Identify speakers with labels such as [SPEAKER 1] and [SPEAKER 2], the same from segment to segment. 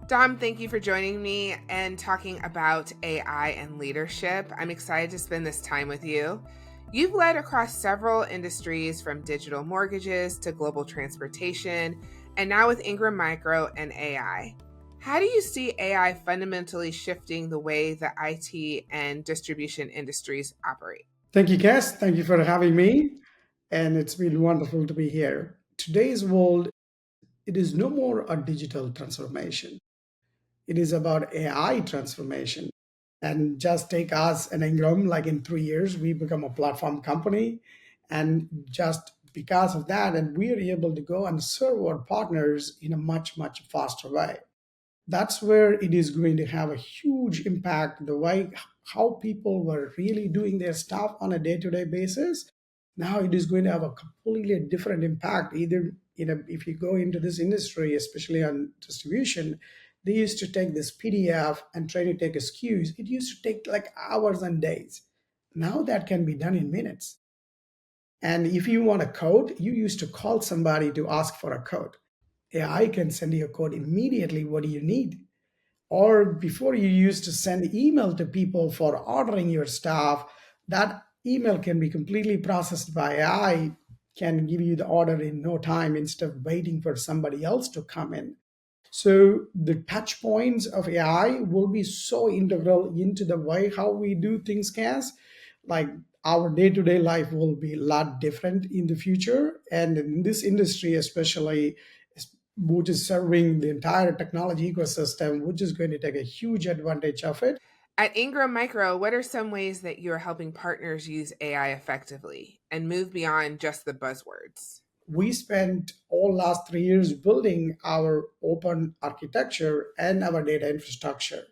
[SPEAKER 1] Dom, thank you for joining me and talking about AI and leadership. I'm excited to spend this time with you. You've led across several industries from digital mortgages to global transportation, and now with Ingram Micro and AI. How do you see AI fundamentally shifting the way the IT and distribution industries operate?
[SPEAKER 2] Thank you, Cass. Thank you for having me. And it's been wonderful to be here. Today's world, it is no more a digital transformation. It is about AI transformation. And just take us and Ingram, like in 3 years, we become a platform company. And just because of that, and we are able to go and serve our partners in a much, much faster way. That's where it is going to have a huge impact the way how people were really doing their stuff on a day-to-day basis. Now it is going to have a completely different impact. Either if you go into this industry, especially on distribution, they used to take this PDF and try to take a SKUs. It used to take like hours and days. Now that can be done in minutes. And if you want a code, you used to call somebody to ask for a code. AI can send you a code immediately. What do you need? Or before, you used to send email to people for ordering your stuff. That email can be completely processed by AI, can give you the order in no time instead of waiting for somebody else to come in. So the touch points of AI will be so integral into the way how we do things, Cass. Like our day-to-day life will be a lot different in the future. And in this industry, especially, which is serving the entire technology ecosystem, which is going to take a huge advantage of it.
[SPEAKER 1] At Ingram Micro, what are some ways that you're helping partners use AI effectively and move beyond just the buzzwords?
[SPEAKER 2] We spent all last 3 years building our open architecture and our data infrastructure.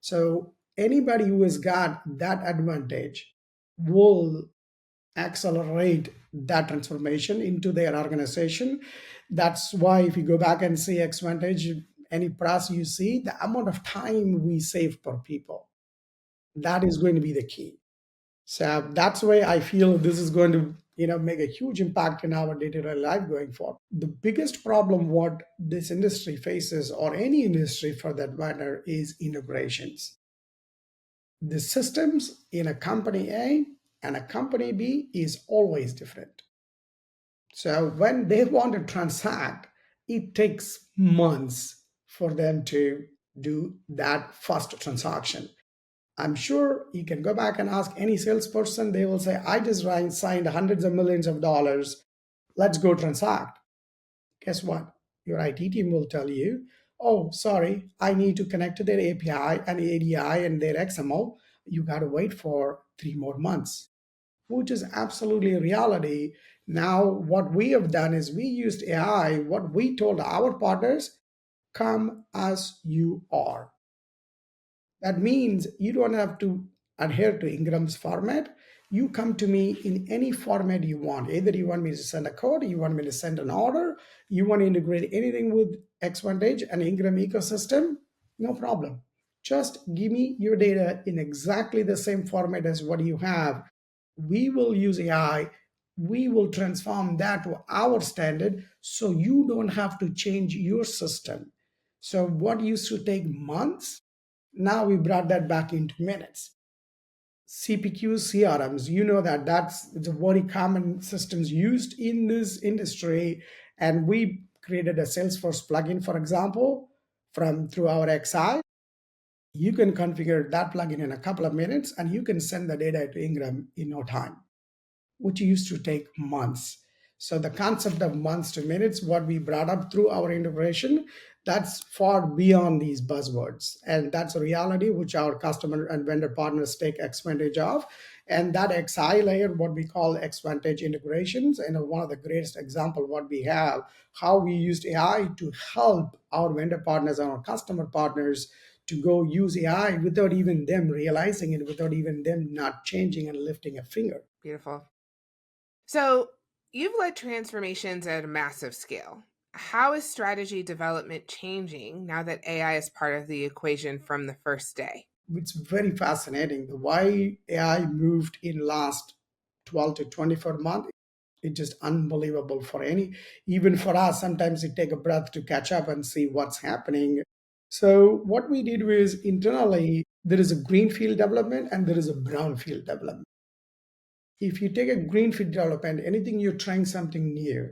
[SPEAKER 2] So anybody who has got that advantage will accelerate that transformation into their organization. That's why if you go back and see Xvantage, any price you see, the amount of time we save per people, that is going to be the key. So that's why I feel this is going to make a huge impact in our day-to-day life going forward. The biggest problem what this industry faces, or any industry for that matter, is integrations. The systems in a company A and a company B is always different. So when they want to transact, it takes months for them to do that first transaction. I'm sure you can go back and ask any salesperson, they will say, I just signed hundreds of millions of dollars. Let's go transact. Guess what? Your IT team will tell you, oh, sorry, I need to connect to their API and ADI and their XML. You got to wait for 3 more months, which is absolutely a reality. Now, what we have done is we used AI. What we told our partners, come as you are. That means you don't have to adhere to Ingram's format. You come to me in any format you want. Either you want me to send a code, you want me to send an order, you want to integrate anything with Xvantage and Ingram ecosystem, no problem. Just give me your data in exactly the same format as what you have. We will use AI. We will transform that to our standard so you don't have to change your system. So, what used to take months, now we brought that back into minutes. CPQ CRMs, you know that that's the very common systems used in this industry. And we created a Salesforce plugin, for example, from through our XI. You can configure that plugin in a couple of minutes and you can send the data to Ingram in no time, which used to take months. So the concept of months to minutes, what we brought up through our integration, that's far beyond these buzzwords. And that's a reality which our customer and vendor partners take advantage of. And that XI layer, what we call Xvantage integrations, and one of the greatest example what we have, how we used AI to help our vendor partners and our customer partners to go use AI without even them realizing it, without even them not changing and lifting a finger.
[SPEAKER 1] Beautiful. So, you've led transformations at a massive scale. How is strategy development changing now that AI is part of the equation from the first day?
[SPEAKER 2] It's very fascinating the why AI moved in last 12 to 24 months. It's just unbelievable for any, even for us. Sometimes it take a breath to catch up and see what's happening. So what we did was internally, there is a greenfield development and there is a brownfield development. If you take a greenfield development, anything you're trying something new,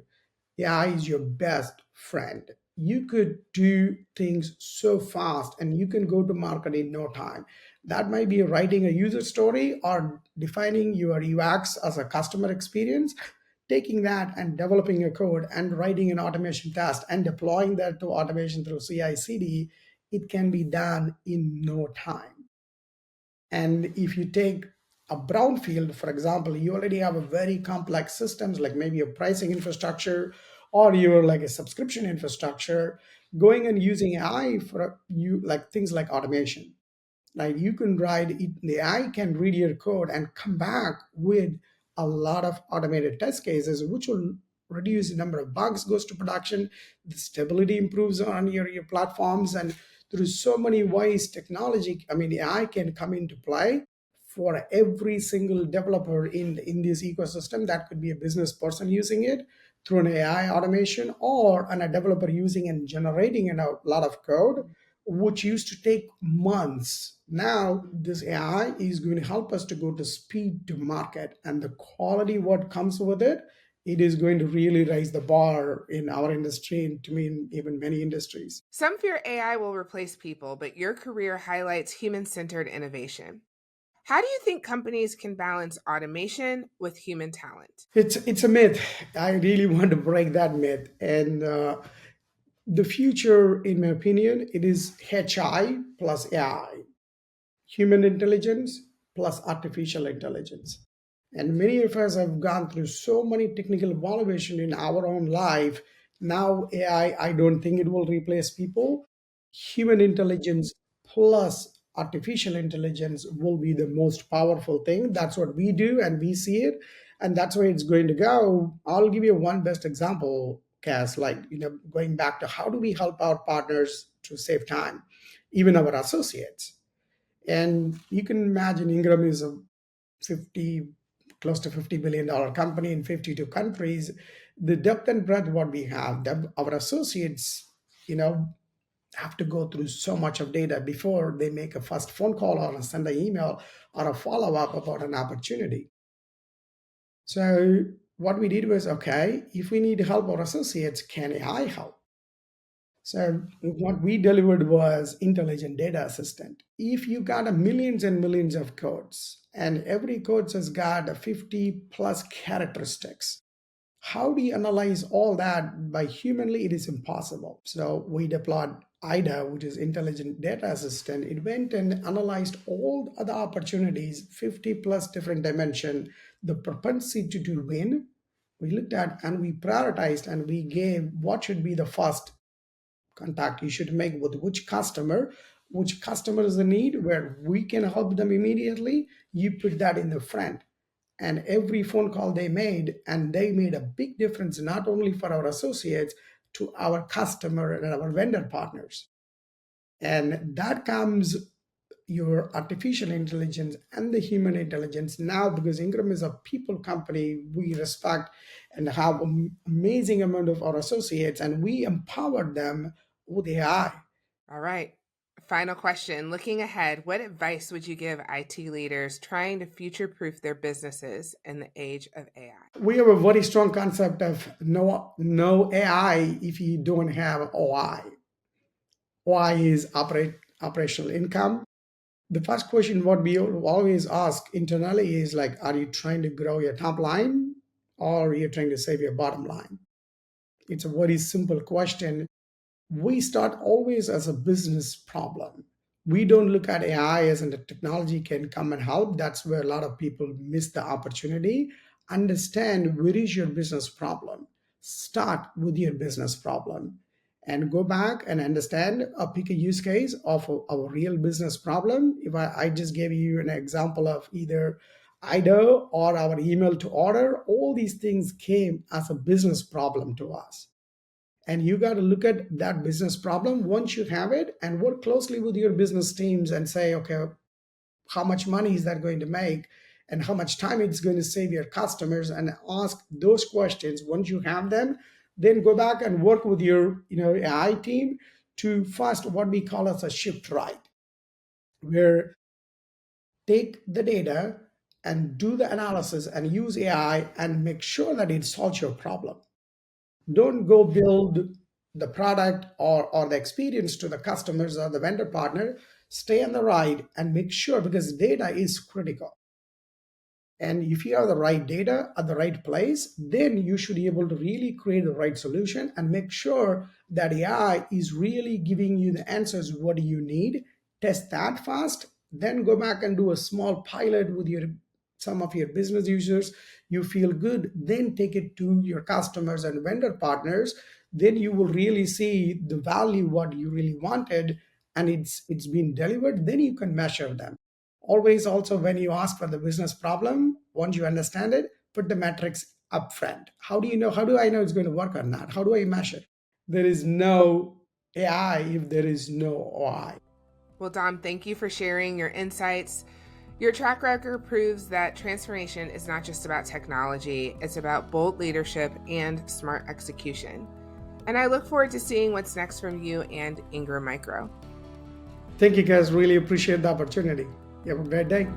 [SPEAKER 2] AI is your best friend. You could do things so fast and you can go to market in no time. That might be writing a user story or defining your UX as a customer experience, taking that and developing a code and writing an automation test and deploying that to automation through CI CD. It can be done in no time. And if you take a brownfield, for example, you already have a very complex systems like maybe a pricing infrastructure or you're like a subscription infrastructure, going and using AI for you like things like automation. Like you can write it, the AI can read your code and come back with a lot of automated test cases, which will reduce the number of bugs goes to production, the stability improves on your platforms, and through so many ways technology, I mean AI can come into play for every single developer in this ecosystem. That could be a business person using it through an AI automation or a developer using and generating a lot of code which used to take months. Now, this AI is going to help us to go to speed to market and the quality what comes with it. It is going to really raise the bar in our industry and to mean even many industries.
[SPEAKER 1] Some fear AI will replace people, but your career highlights human centered innovation. How do you think companies can balance automation with human talent?
[SPEAKER 2] It's a myth. I really want to break that myth. And the future, in my opinion, it is HI plus AI, human intelligence plus artificial intelligence. And many of us have gone through so many technical evaluation in our own life. Now, I don't think it will replace people. Human intelligence plus artificial intelligence will be the most powerful thing. That's what we do, and we see it, and that's where it's going to go. I'll give you one best example, Cass. Like going back to how do we help our partners to save time, even our associates. And you can imagine Ingram is a 50 close to $50 billion company in 52 countries. The depth and breadth what we have, our associates you know have to go through so much of data before they make a first phone call or send an email or a follow-up about an opportunity. So what we did was, okay, if we need help our associates, can AI help? So what we delivered was intelligent data assistant. If you got a millions and millions of codes and every code has got a 50 plus characteristics, how do you analyze all that by humanly? It is impossible. So we deployed IDA, which is intelligent data assistant. It went and analyzed all other opportunities, 50 plus different dimension, the propensity to win. We looked at and we prioritized and we gave what should be the first contact you should make with which customer is the need where we can help them immediately. You put that in the front, and every phone call they made, and they made a big difference not only for our associates, to our customer and our vendor partners. And that comes your artificial intelligence and the human intelligence now, because Ingram is a people company. We respect and have an amazing amount of our associates, and we empower them with AI.
[SPEAKER 1] All right. Final question. Looking ahead, what advice would you give IT leaders trying to future proof their businesses in the age of AI?
[SPEAKER 2] We have a very strong concept of no AI if you don't have OI. OI is operational income. The first question what we always ask internally is like, are you trying to grow your top line or are you trying to save your bottom line? It's a very simple question. We start always as a business problem. We don't look at AI as a technology can come and help. That's where a lot of people miss the opportunity. Understand where is your business problem. Start with your business problem and go back and understand, pick a use case of a real business problem. If I just gave you an example of either IDO or our email to order, all these things came as a business problem to us, and you got to look at that business problem once you have it and work closely with your business teams and say, okay, how much money is that going to make and how much time it's going to save your customers, and ask those questions. Once you have them, then go back and work with your AI team to first what we call as a shift right, where take the data and do the analysis and use AI and make sure that it solves your problem. Don't go build the product or the experience to the customers or the vendor partner. Stay on the ride and make sure, because data is critical. And if you have the right data at the right place, then you should be able to really create the right solution and make sure that AI is really giving you the answers what you need. Test that fast, then go back and do a small pilot with your some of your business users. You feel good, then take it to your customers and vendor partners. Then you will really see the value what you really wanted, and it's been delivered. Then you can measure them. Always also, when you ask for the business problem, once you understand it, put the metrics up front. How do you know? How do I know it's going to work or not? How do I measure? There is no AI if there is no OI.
[SPEAKER 1] Well, Dom, thank you for sharing your insights. Your track record proves that transformation is not just about technology, it's about bold leadership and smart execution. And I look forward to seeing what's next from you and Ingram Micro.
[SPEAKER 2] Thank you, guys. Really appreciate the opportunity. You have a great day.